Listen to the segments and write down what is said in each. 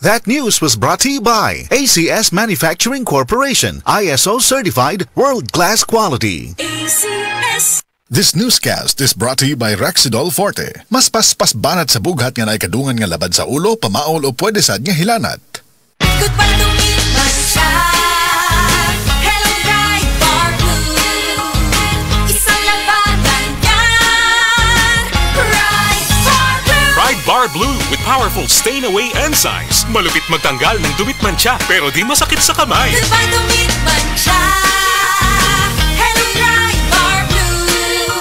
That news was brought to you by ACS Manufacturing Corporation, ISO certified world-class quality. ACS. This newscast is brought to you by Rexidol Forte. Mas paspas banat sa bughat nga naikadungan nga labad sa ulo, pamaol o pwede sad nga hilanat. Good pa lumipas siya. Hello, Pride Bar Blue. Isang labanan yan. Pride Bar Blue. Pride Bar Blue with powerful stain-away enzymes. Malupit magtanggal ng dumit mancha pero di masakit sa kamay. Good pa lumipas siya. Hello, Pride Bar Blue.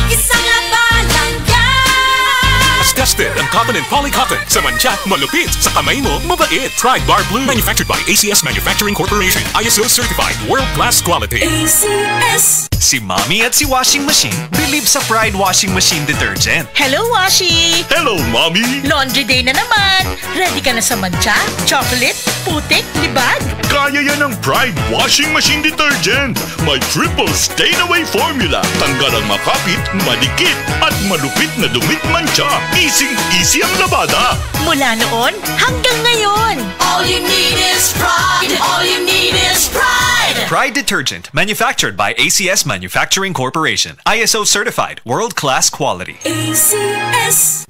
Isang labanan yan. As tested ang cotton and polycotton. Sa mancha, malupit. Sa kamay mo, mabait. Pride Bar Blue. Manufactured by ACS Manufacturing Corporation. ISO certified world-class quality. ACS. Si Mommy at si Washing Machine believe sa Pride Washing Machine Detergent. Hello, Washi! Hello, Mommy! Laundry day na naman! Ready ka na sa mancha, chocolate, putik, libag? Kaya yan ang Pride Washing Machine Detergent. May triple stain-away formula. Tanggal ang makapit, madikit, at malupit na dumit mancha. Easy ang labada. Mula noon hanggang ngayon. All you need is pride. All you need is pride. Pride Detergent, manufactured by ACS Manufacturing Corporation. ISO certified, world-class quality. ACS.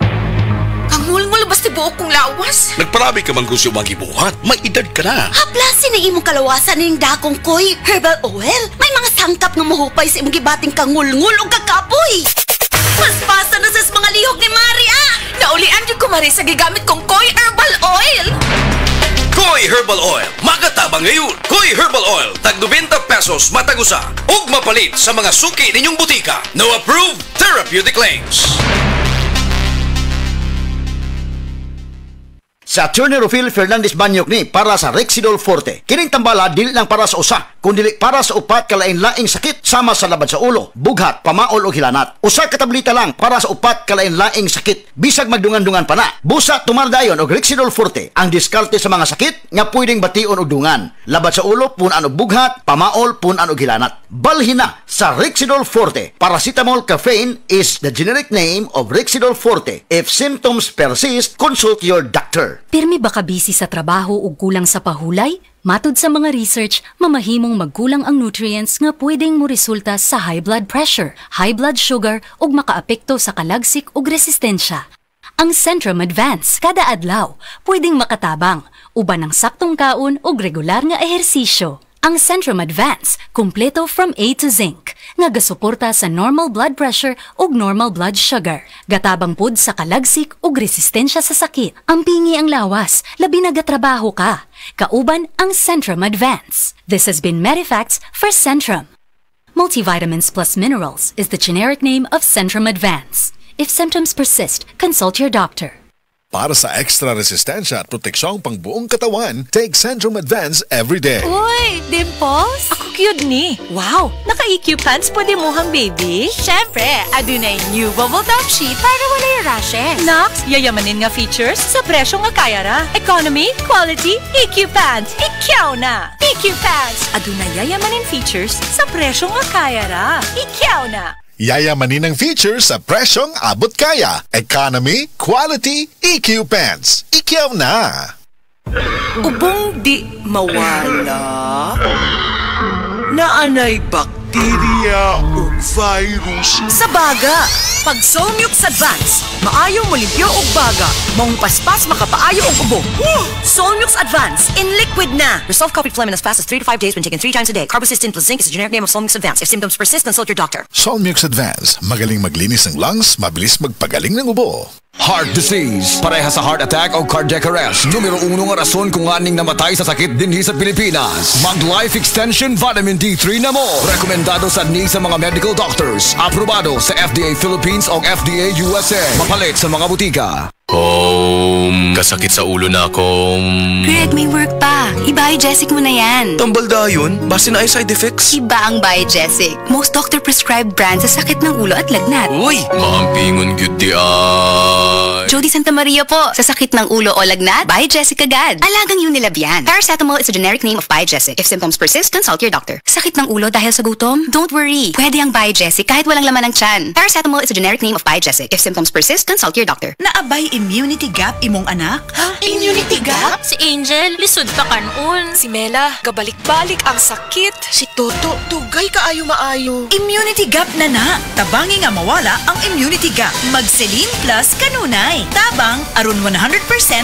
Kangul-ngul basta buok kong lawas. Nagparami ka man kung siya magibuhat, may edad ka na. Haplasin na imong kalawasan ning dakong koy herbal oil. May mga sangkap nga mahupay sa imong gibating kangul-ngul o kakapoy. Mas pasa na sa mga lihok ni Maria. Naulian yung kumari sa gigamit kong koy herbal oil. Koy Herbal Oil, magatabang ngayon. Koy Herbal Oil, tag 90 pesos matagusa. Ug mapalit sa mga suki ninyong butika. No approved therapeutic claims. Sa Attorney Rufil Fernandez Banyok ni para sa Rexidol Forte. Kining tambala dili lang para sa usa, kundi para sa upat kalain-laing sakit sama sa labad sa ulo, bughat, pamaol o hilanat. Usa ka tableta lang para sa upat kalain-laing sakit. Bisag magdungan-dungan pa na. Busa tumardayon og Rexidol Forte ang diskarte sa mga sakit nga pwedeng bation og dungan. Labad sa ulo punan og bughat, pamaol punan og hilanat. Balhin na sa Rexidol Forte. Paracetamol caffeine is the generic name of Rexidol Forte. If symptoms persist, consult your doctor. Pirmi ba ka busy sa trabaho o kulang sa pahulay? Matud sa mga research, mamahimong magkulang ang nutrients nga pwedeng mo resulta sa high blood pressure, high blood sugar ug makaapekto sa kalagsik ug resistensya. Ang Centrum Advance kada adlaw pwedeng makatabang uban ng saktong kaon ug regular nga ehersisyo. Ang Centrum Advance kumpleto from A to Zinc nga gasuporta sa normal blood pressure ug normal blood sugar. Gatabang pud sa kalagsik ug resistensya sa sakit. Ampingi ang lawas, labi na gatrabaho ka. Kauban ang Centrum Advance. This has been Medifacts for Centrum. Multivitamins plus minerals is the generic name of Centrum Advance. If symptoms persist, consult your doctor. Para sa extra resistensya at proteksyong pang buong katawan, take Centrum Advance every day. Uy, Dimples? Ako cute ni. Wow, naka-EQ pants pwede mo hang baby? Syempre, adunay new bubble top sheet para wala yung rashes. Nox, yayamanin nga features sa presyo nga kaya ra. Economy, quality, EQ pants. Ikaw na! EQ pants! Adunay yayamanin features sa presyo nga kaya ra. Ikaw na! Yayamanin ang features sa presyong abot kaya. Economy, quality, EQ pants. Ikaw na! Ubong di mawala. Naanay bakterya o virus. Sa baga, pag Solmux Advance, maayo mo limpyo og baga. Mong paspas makapaayo og ubo. Solmux Advance in liquid na. Resolve copied phlegm in as fast as 3 to 5 days when taken 3 times a day. Carbocysteine plus zinc is the generic name of Solmux Advance. If symptoms persist, consult your doctor. Solmux Advance, magaling maglinis ng lungs, mabilis magpagaling ng ubo. Heart disease, pareha sa heart attack o cardiac arrest. Numero 1 nga rason kung aning namatay sa sakit dinhi sa Pilipinas. Mag Life Extension Vitamin D3 na mo. Rekomendado sa ni sa mga medical doctors. Aprobado sa FDA Philippines o FDA USA. Mapalit sa mga butika. Kasakit sa ulo na akong... Greg, may work pa. I-Biogesic mo na yan. Tambal dayon, base na ay side effects. Iba ang Biogesic. Most doctor-prescribed brand sa sakit ng ulo at lagnat. Uy, maampingon gyud di ay. Jody Santa Maria po. Sa sakit ng ulo o lagnat, Biogesic agad. Alagang Unilab yan. Paracetamol is a generic name of Biogesic. If symptoms persist, consult your doctor. Sakit ng ulo dahil sa gutom? Don't worry. Pwede ang Biogesic kahit walang laman ng tiyan. Paracetamol is a generic name of Biogesic. If symptoms persist, consult your doctor. Naabay immunity gap imong anak? Ha? Immunity gap? Si Angel, lisod pa kanon. Si Mela, gabalik-balik ang sakit. Si Toto, tugay kaayo maayo. Immunity gap na na. Tabangi nga mawala ang immunity gap. Mag-Celine Plus kanunay. Tabang aron 100%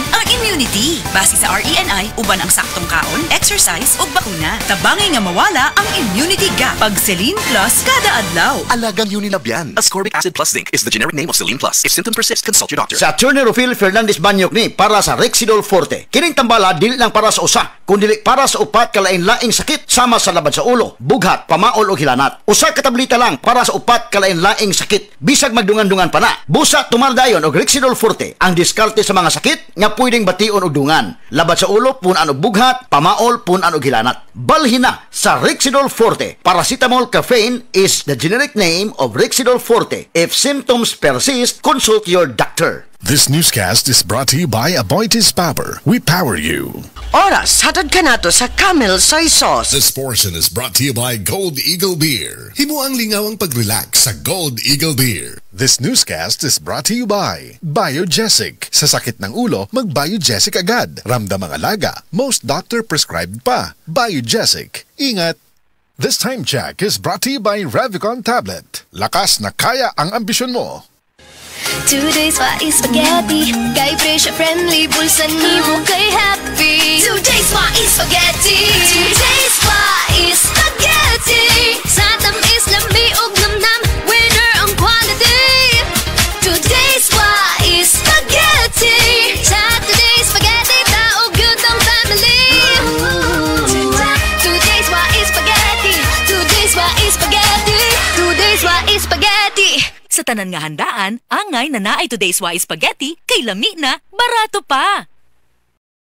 ang immunity. Base sa RENI, uban ang saktong kaon, exercise o bakuna. Tabangi nga mawala ang immunity gap. Pag-Celine Plus kada adlaw. Alagang Unilab yan. Ascorbic acid plus zinc is the generic name of Celine Plus. If symptoms persist, consult your doctor. Sa Attorney Rufil Fernandez Banyok ni para sa Rexidol Forte. Kining tambala dili lang para sa usa, kundi para sa upat kalain-laing sakit sama sa labad sa ulo, bughat, pamaol o hilanat. Usa ka tableta lang para sa upat kalain-laing sakit. Bisag magdungan-dungan pa na. Busa tumaldayon og Rexidol Forte ang diskarte sa mga sakit nga pwedeng bation og dungan. Labad sa ulo punan og bughat, pamaol punan og hilanat. Balhina sa Rexidol Forte. Paracetamol caffeine is the generic name of Rexidol Forte. If symptoms persist, consult your doctor. This newscast is brought to you by Aboitiz Power. We power you. Oras, hatad ka na to sa Camel Soy Sauce. This portion is brought to you by Gold Eagle Beer. Himo ang lingawang pag-relax sa Gold Eagle Beer. This newscast is brought to you by Biogesic. Sa sakit ng ulo, mag-Biogesic agad. Ramdam ang alaga, most doctor prescribed pa. Biogesic. Ingat! This time check is brought to you by Revicon Tablet. Lakas na kaya ang ambisyon mo. Today's why is spaghetti. Kay pressure friendly, bulsa ni mo kay happy. Today's why is spaghetti. Today's why is spaghetti. Sa tamis lami og namnam, winner ang quality. Today's why is spaghetti. Sa today's spaghetti, taog good ang family. Today's why is spaghetti. Today's why is spaghetti. Today's why is spaghetti. Sa tanan nga handaan, angay na naay Today's Why Spaghetti, kay lami na, barato pa.